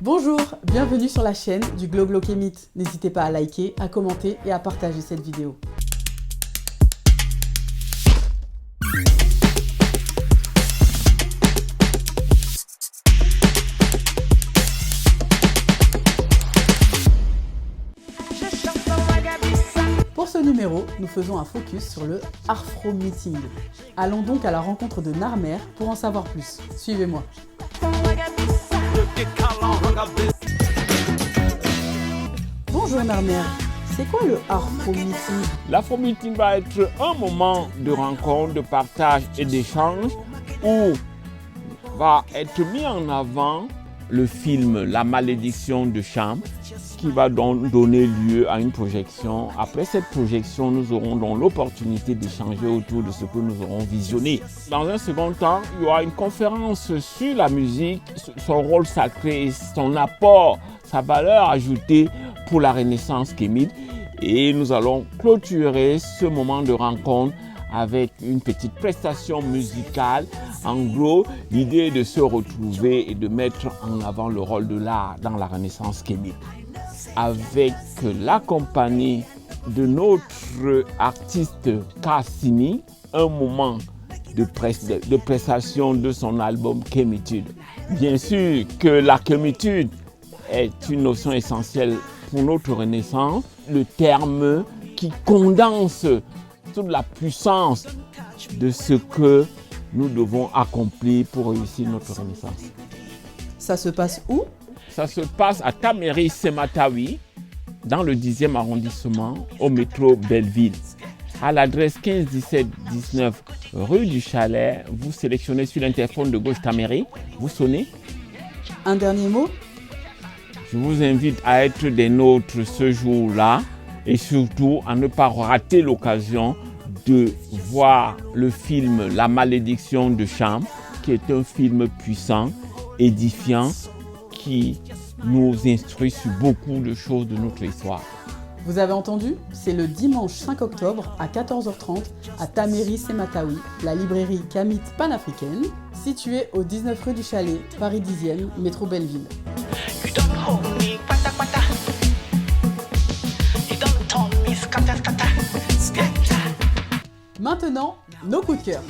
Bonjour, bienvenue sur la chaîne du Glow-Glow-Kémite. N'hésitez pas à liker, à commenter et à partager cette vidéo. Pour ce numéro, nous faisons un focus sur le Afro Meeting. Allons donc à la rencontre de Narmer pour en savoir plus. Suivez-moi. Bonjour Narmer, c'est quoi le Afro Meeting? L'Afro Meeting va être un moment de rencontre, de partage et d'échange où va être mis en avant le film La Malédiction de Cham, qui va donc donner lieu à une projection. Après cette projection, nous aurons donc l'opportunité d'échanger autour de ce que nous aurons visionné. Dans un second temps, il y aura une conférence sur la musique, son rôle sacré, son apport, sa valeur ajoutée pour la Renaissance kémite. Et nous allons clôturer ce moment de rencontre avec une petite prestation musicale. En gros, l'idée est de se retrouver et de mettre en avant le rôle de l'art dans la Renaissance kémite. Avec la compagnie de notre artiste Cassini, un moment de prestation de son album Kémitude. Bien sûr que la kémitude est une notion essentielle pour notre Renaissance, le terme qui condense toute la puissance de ce que nous devons accomplir pour réussir notre Renaissance. Ça se passe où? Ça se passe à Taméry Sematawi, dans le 10e arrondissement, au métro Belleville. À l'adresse 15 17 19 rue du Chalet, vous sélectionnez sur l'interphone de gauche Taméry, vous sonnez. Un dernier mot? Je vous invite à être des nôtres ce jour-là et surtout à ne pas rater l'occasion de voir le film La Malédiction de Cham, qui est un film puissant, édifiant, qui nous instruit sur beaucoup de choses de notre histoire. Vous avez entendu? C'est le dimanche 5 octobre à 14h30 à Taméry Sematawi, la librairie Kémite panafricaine, située au 19 rue du Chalet, Paris 10e, métro Belleville. Maintenant, nos coups de cœur.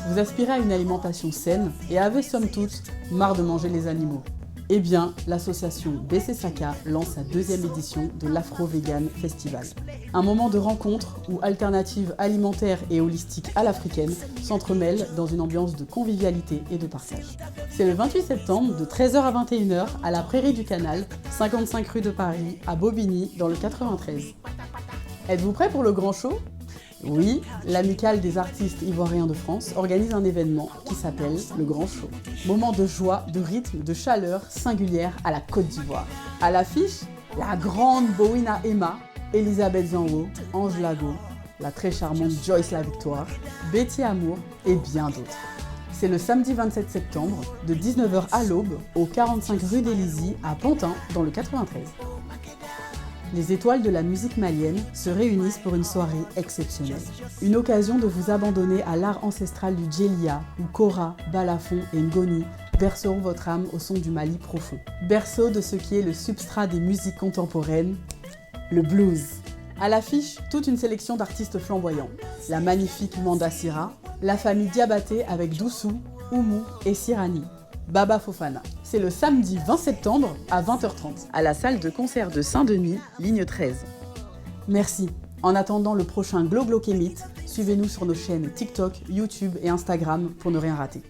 Vous aspirez à une alimentation saine et avez somme toute marre de manger les animaux. Eh bien, l'association BC Saka lance sa deuxième édition de l'Afro Vegan Festival. Un moment de rencontre où alternatives alimentaires et holistiques à l'africaine s'entremêlent dans une ambiance de convivialité et de partage. C'est le 28 septembre de 13h à 21h à la Prairie du Canal, 55 rue de Paris, à Bobigny, dans le 93. Êtes-vous prêts pour le grand show ? Oui, l'Amicale des artistes ivoiriens de France organise un événement qui s'appelle le Grand Show. Moment de joie, de rythme, de chaleur singulière à la Côte d'Ivoire. À l'affiche, la grande Bowina Emma, Elisabeth Zanwo, Ange Lago, la très charmante Joyce La Victoire, Betty Amour et bien d'autres. C'est le samedi 27 septembre, de 19h à l'aube, au 45 rue d'Élisée à Pantin, dans le 93. Les étoiles de la musique malienne se réunissent pour une soirée exceptionnelle. Une occasion de vous abandonner à l'art ancestral du Djelia, où Kora, Balafon et Ngoni berceront votre âme au son du Mali profond. Berceau de ce qui est le substrat des musiques contemporaines, le blues. À l'affiche, toute une sélection d'artistes flamboyants. La magnifique Manda Sira, la famille Diabaté avec Doussou, Oumou et Sirani. Baba Fofana. C'est le samedi 20 septembre à 20h30 à la salle de concert de Saint-Denis, ligne 13. Merci. En attendant le prochain Glow-Glow-Kémite, suivez-nous sur nos chaînes TikTok, YouTube et Instagram pour ne rien rater.